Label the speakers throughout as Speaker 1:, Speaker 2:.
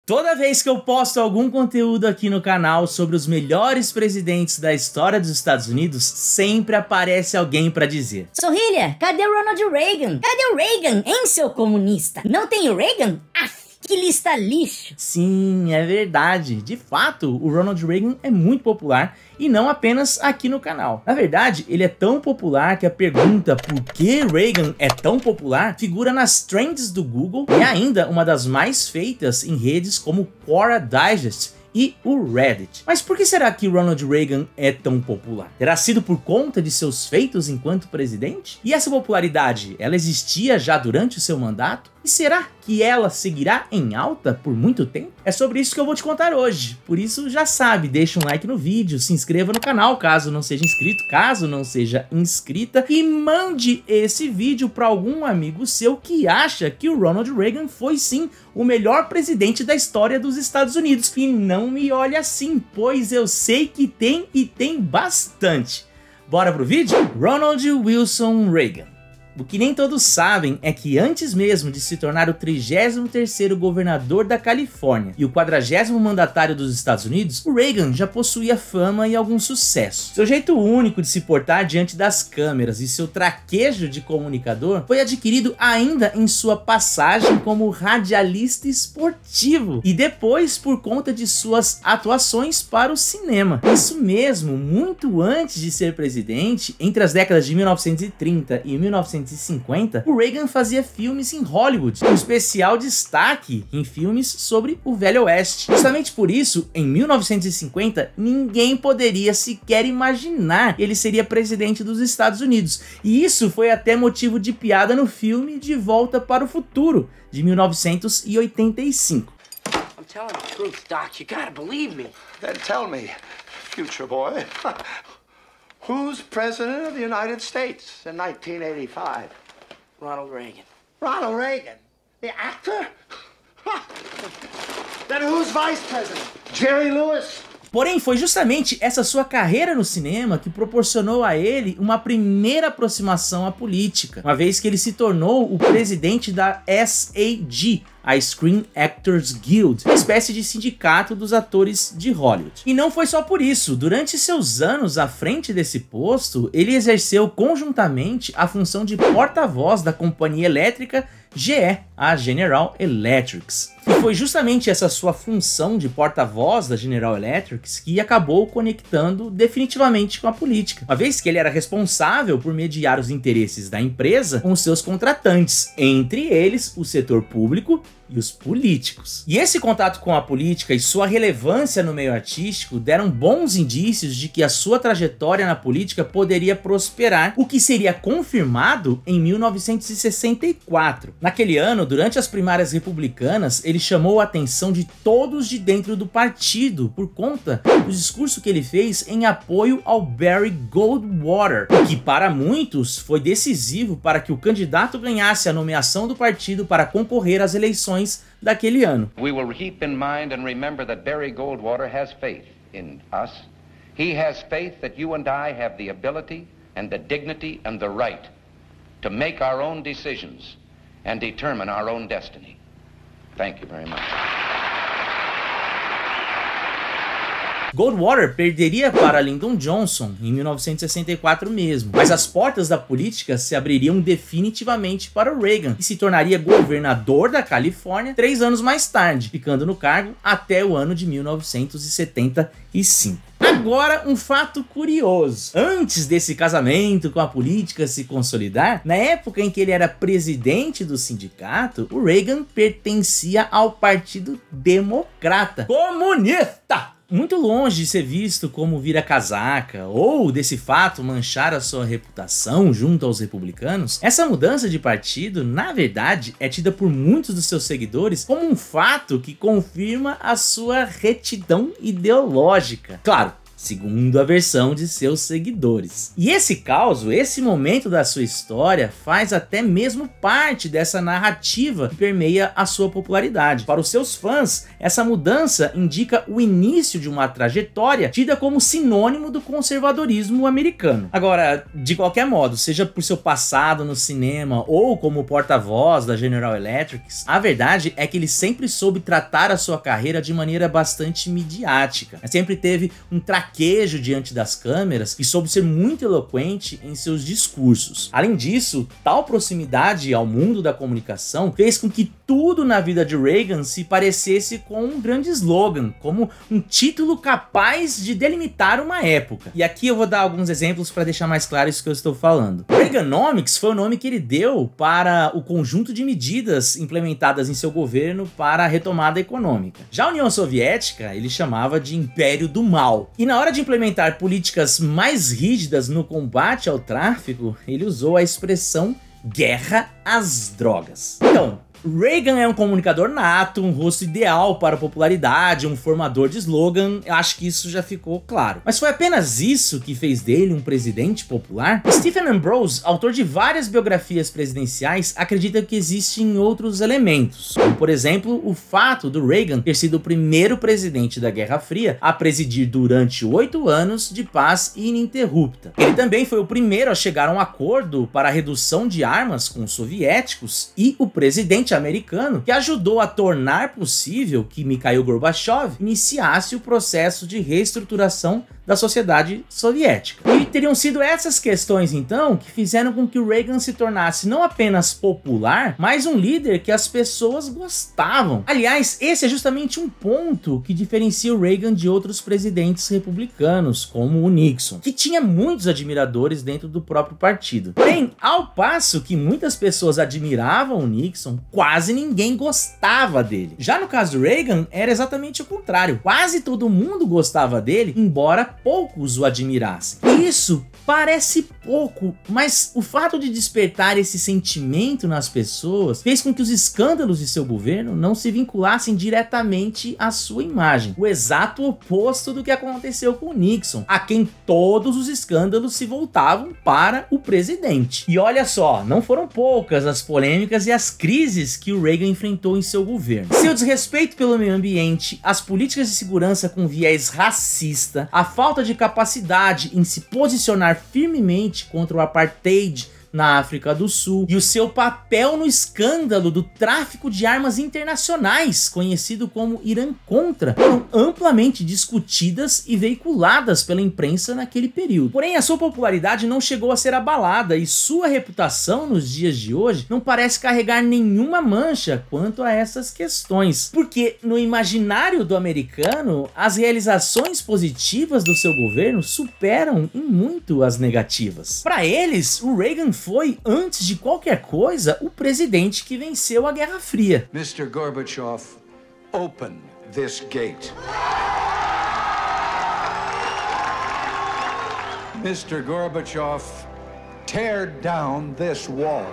Speaker 1: Toda vez que eu posto algum conteúdo aqui no canal sobre os melhores presidentes da história dos Estados Unidos, sempre aparece alguém pra dizer:
Speaker 2: Sorrilha, cadê o Ronald Reagan? Cadê o Reagan, hein, seu comunista? Não tem o Reagan? Que lista lixo!
Speaker 1: Sim, é verdade. De fato, o Ronald Reagan é muito popular e não apenas aqui no canal. Na verdade, ele é tão popular que a pergunta por que Reagan é tão popular figura nas trends do Google e é ainda uma das mais feitas em redes como Quora Digest e o Reddit. Mas por que será que Ronald Reagan é tão popular? Terá sido por conta de seus feitos enquanto presidente? E essa popularidade, ela existia já durante o seu mandato? E será que ela seguirá em alta por muito tempo? É sobre isso que eu vou te contar hoje. Por isso, já sabe, deixa um like no vídeo, se inscreva no canal caso não seja inscrito, caso não seja inscrita, e mande esse vídeo para algum amigo seu que acha que o Ronald Reagan foi sim o melhor presidente da história dos Estados Unidos. E não me olhe assim, pois eu sei que tem e tem bastante. Bora pro vídeo? Ronald Wilson Reagan. O que nem todos sabem é que antes mesmo de se tornar o 33º governador da Califórnia e o 40º mandatário dos Estados Unidos, o Reagan já possuía fama e algum sucesso. Seu jeito único de se portar diante das câmeras e seu traquejo de comunicador foi adquirido ainda em sua passagem como radialista esportivo e depois por conta de suas atuações para o cinema. Isso mesmo, muito antes de ser presidente, entre as décadas de 1930 e 1950, o Reagan fazia filmes em Hollywood, com especial destaque em filmes sobre o Velho Oeste. Justamente por isso, em 1950, ninguém poderia sequer imaginar que ele seria presidente dos Estados Unidos. E isso foi até motivo de piada no filme De Volta para o Futuro, de 1985.
Speaker 3: I'm telling the truth, Doc. You gotta believe me.
Speaker 4: Then tell me, future boy, who's president of the United States in 1985?
Speaker 3: Ronald Reagan.
Speaker 4: Ronald Reagan, the actor? Then who's vice president? Jerry Lewis?
Speaker 1: Porém, foi justamente essa sua carreira no cinema que proporcionou a ele uma primeira aproximação à política, uma vez que ele se tornou o presidente da SAG, a Screen Actors Guild, uma espécie de sindicato dos atores de Hollywood. E não foi só por isso. Durante seus anos à frente desse posto, ele exerceu conjuntamente a função de porta-voz da companhia elétrica GE, a General Electric. E foi justamente essa sua função de porta-voz da General Electric que acabou conectando definitivamente com a política, uma vez que ele era responsável por mediar os interesses da empresa com seus contratantes, entre eles o setor público e os políticos. E esse contato com a política e sua relevância no meio artístico deram bons indícios de que a sua trajetória na política poderia prosperar, o que seria confirmado em 1964. Naquele ano, durante as primárias republicanas, ele chamou a atenção de todos de dentro do partido por conta do discurso que ele fez em apoio ao Barry Goldwater, o que para muitos foi decisivo para que o candidato ganhasse a nomeação do partido para concorrer às eleições daquele ano.
Speaker 5: We will keep in mind and remember that Barry Goldwater has faith in us. He has faith that you and I have the ability and the dignity and the right to make our own decisions and determine our own destiny. Thank you very much.
Speaker 1: Goldwater perderia para Lyndon Johnson em 1964 mesmo, mas as portas da política se abririam definitivamente para o Reagan, que se tornaria governador da Califórnia 3 anos mais tarde, ficando no cargo até o ano de 1975. Agora, um fato curioso. Antes desse casamento com a política se consolidar, na época em que ele era presidente do sindicato, o Reagan pertencia ao Partido Democrata Comunista. Muito longe de ser visto como vira-casaca ou desse fato manchar a sua reputação junto aos republicanos, essa mudança de partido, na verdade, é tida por muitos dos seus seguidores como um fato que confirma a sua retidão ideológica. Claro, segundo a versão de seus seguidores. E esse caos, esse momento da sua história, faz até mesmo parte dessa narrativa que permeia a sua popularidade. Para os seus fãs, essa mudança indica o início de uma trajetória tida como sinônimo do conservadorismo americano. Agora, de qualquer modo, seja por seu passado no cinema ou como porta-voz da General Electric, a verdade é que ele sempre soube tratar a sua carreira de maneira bastante midiática. Sempre teve um traquejo diante das câmeras e soube ser muito eloquente em seus discursos. Além disso, tal proximidade ao mundo da comunicação fez com que tudo na vida de Reagan se parecesse com um grande slogan, como um título capaz de delimitar uma época. E aqui eu vou dar alguns exemplos para deixar mais claro isso que eu estou falando. Reaganomics foi o nome que ele deu para o conjunto de medidas implementadas em seu governo para a retomada econômica. Já a União Soviética ele chamava de Império do Mal. E na hora de implementar políticas mais rígidas no combate ao tráfico, ele usou a expressão guerra às drogas. Então, Reagan é um comunicador nato, um rosto ideal para a popularidade, um formador de slogan, eu acho que isso já ficou claro. Mas foi apenas isso que fez dele um presidente popular? Stephen Ambrose, autor de várias biografias presidenciais, acredita que existem outros elementos, como por exemplo o fato do Reagan ter sido o primeiro presidente da Guerra Fria a presidir durante 8 anos de paz ininterrupta. Ele também foi o primeiro a chegar a um acordo para a redução de armas com os soviéticos e o presidente americano que ajudou a tornar possível que Mikhail Gorbachev iniciasse o processo de reestruturação da sociedade soviética. E teriam sido essas questões então que fizeram com que o Reagan se tornasse não apenas popular, mas um líder que as pessoas gostavam. Aliás, esse é justamente um ponto que diferencia o Reagan de outros presidentes republicanos, como o Nixon, que tinha muitos admiradores dentro do próprio partido. Porém, ao passo que muitas pessoas admiravam o Nixon, quase ninguém gostava dele. Já no caso do Reagan, era exatamente o contrário. Quase todo mundo gostava dele, embora poucos o admirassem. Isso parece pouco, mas o fato de despertar esse sentimento nas pessoas fez com que os escândalos de seu governo não se vinculassem diretamente à sua imagem. O exato oposto do que aconteceu com Nixon, a quem todos os escândalos se voltavam para o presidente. E olha só, não foram poucas as polêmicas e as crises que o Reagan enfrentou em seu governo. Seu desrespeito pelo meio ambiente, as políticas de segurança com viés racista, a falta de capacidade em se posicionar firmemente contra o apartheid na África do Sul e o seu papel no escândalo do tráfico de armas internacionais, conhecido como Irã-Contra, foram amplamente discutidas e veiculadas pela imprensa naquele período. Porém, a sua popularidade não chegou a ser abalada e sua reputação nos dias de hoje não parece carregar nenhuma mancha quanto a essas questões, porque no imaginário do americano, as realizações positivas do seu governo superam em muito as negativas. Para eles, o Reagan foi, antes de qualquer coisa, o presidente que venceu a Guerra Fria.
Speaker 6: Mr. Gorbachev, open this gate. Mr. Gorbachev, tear down this wall.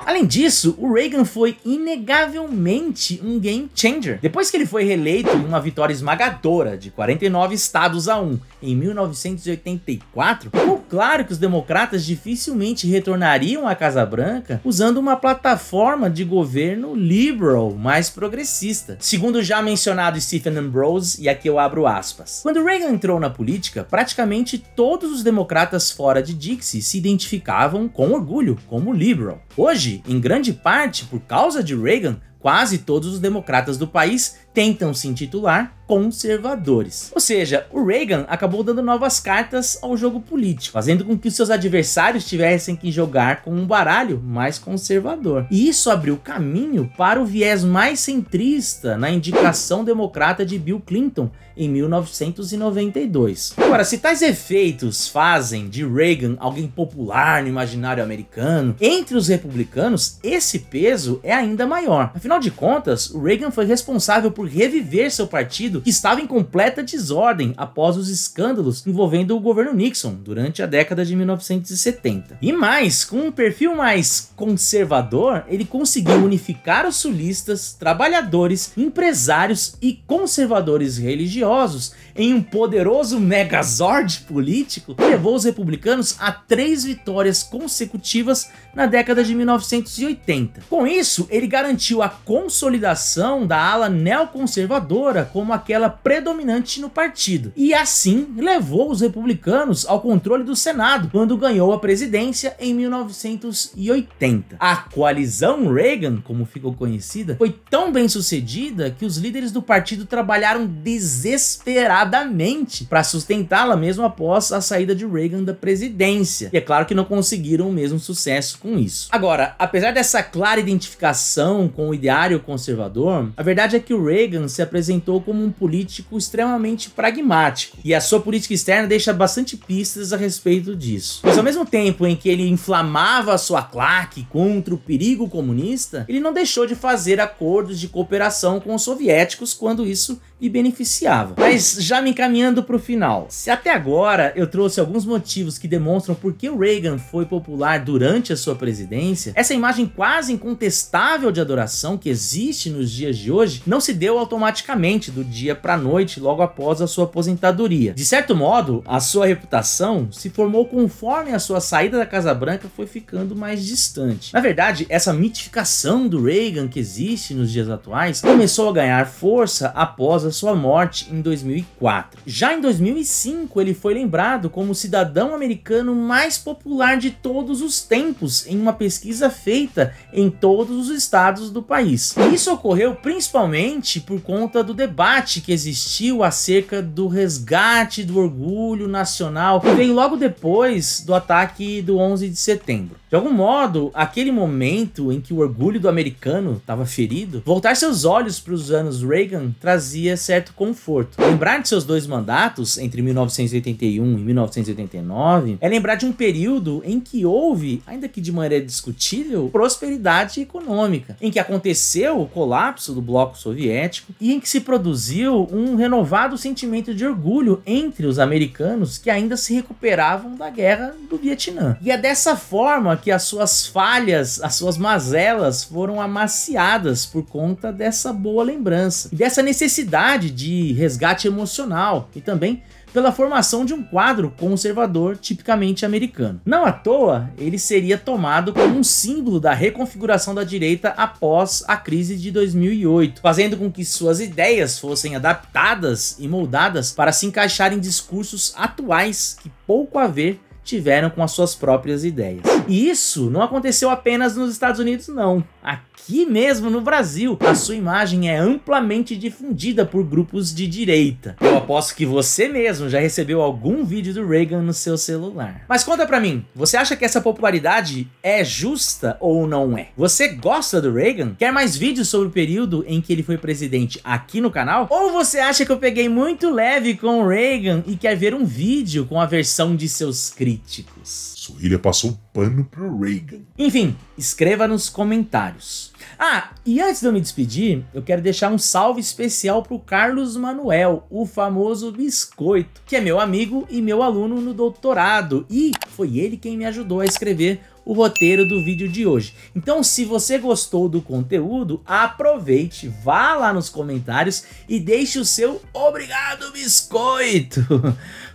Speaker 1: Além disso, o Reagan foi inegavelmente um game changer. Depois que ele foi reeleito em uma vitória esmagadora de 49 estados a 1 em 1984, ficou claro que os democratas dificilmente retornariam à Casa Branca usando uma plataforma de governo liberal mais progressista. Segundo o já mencionado Stephen Ambrose, e aqui eu abro aspas, quando Reagan entrou na política, praticamente todos os democratas fora de Dixie se identificavam com orgulho como liberal. Hoje, em grande parte por causa de Reagan, quase todos os democratas do país tentam se intitular conservadores. Ou seja, o Reagan acabou dando novas cartas ao jogo político, fazendo com que os seus adversários tivessem que jogar com um baralho mais conservador. E isso abriu caminho para o viés mais centrista na indicação democrata de Bill Clinton em 1992. Agora, se tais efeitos fazem de Reagan alguém popular no imaginário americano, entre os republicanos, esse peso é ainda maior. Afinal Afinal de contas, o Reagan foi responsável por reviver seu partido, que estava em completa desordem após os escândalos envolvendo o governo Nixon durante a década de 1970. E mais, com um perfil mais conservador, ele conseguiu unificar os sulistas, trabalhadores, empresários e conservadores religiosos em um poderoso megazord político que levou os republicanos a 3 vitórias consecutivas na década de 1980. Com isso, ele garantiu a consolidação da ala neoconservadora como aquela predominante no partido, e assim levou os republicanos ao controle do Senado quando ganhou a presidência em 1980. A coalizão Reagan, como ficou conhecida, foi tão bem sucedida que os líderes do partido trabalharam desesperadamente para sustentá-la mesmo após a saída de Reagan da presidência, e é claro que não conseguiram o mesmo sucesso com isso. Agora, apesar dessa clara identificação com o ideário conservador, a verdade é que o Reagan se apresentou como um político extremamente pragmático, e a sua política externa deixa bastante pistas a respeito disso. Pois ao mesmo tempo em que ele inflamava a sua claque contra o perigo comunista, ele não deixou de fazer acordos de cooperação com os soviéticos quando isso lhe beneficiava. Mas já me encaminhando para o final, se até agora eu trouxe alguns motivos que demonstram por que o Reagan foi popular durante a sua presidência, essa imagem quase incontestável de adoração que existe nos dias de hoje não se deu automaticamente do dia para a noite logo após a sua aposentadoria. De certo modo, a sua reputação se formou conforme a sua saída da Casa Branca foi ficando mais distante. Na verdade, essa mitificação do Reagan que existe nos dias atuais começou a ganhar força após a sua morte em 2004. Já em 2005, ele foi lembrado como o cidadão americano mais popular de todos os tempos em uma pesquisa feita em todos os estados do país. E isso ocorreu principalmente por conta do debate que existiu acerca do resgate do orgulho nacional, que veio logo depois do ataque do 11 de setembro. De algum modo, aquele momento em que o orgulho do americano estava ferido, voltar seus olhos para os anos Reagan trazia certo conforto. Lembrar de seus 2 mandatos, entre 1981 e 1989, é lembrar de um período em que houve, ainda que de maneira discutível, prosperidade econômica, em que aconteceu o colapso do bloco soviético e em que se produziu um renovado sentimento de orgulho entre os americanos que ainda se recuperavam da guerra do Vietnã. E é dessa forma que as suas falhas, as suas mazelas foram amaciadas por conta dessa boa lembrança e dessa necessidade de resgate emocional, e também pela formação de um quadro conservador tipicamente americano. Não à toa, ele seria tomado como um símbolo da reconfiguração da direita após a crise de 2008, fazendo com que suas ideias fossem adaptadas e moldadas para se encaixar em discursos atuais que pouco a ver tiveram com as suas próprias ideias. E isso não aconteceu apenas nos Estados Unidos, não. Aqui mesmo no Brasil, a sua imagem é amplamente difundida por grupos de direita. Eu aposto que você mesmo já recebeu algum vídeo do Reagan no seu celular. Mas conta pra mim, você acha que essa popularidade é justa ou não é? Você gosta do Reagan? Quer mais vídeos sobre o período em que ele foi presidente aqui no canal? Ou você acha que eu peguei muito leve com o Reagan e quer ver um vídeo com a versão de seus críticos?
Speaker 7: Suília passou um pano pro Reagan.
Speaker 1: Enfim, escreva nos comentários. Ah, e antes de eu me despedir, eu quero deixar um salve especial pro Carlos Manuel, o famoso Biscoito, que é meu amigo e meu aluno no doutorado, e foi ele quem me ajudou a escrever o roteiro do vídeo de hoje. Então, se você gostou do conteúdo, aproveite, vá lá nos comentários e deixe o seu obrigado, Biscoito!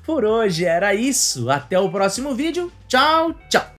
Speaker 1: Por hoje era isso, até o próximo vídeo, tchau, tchau!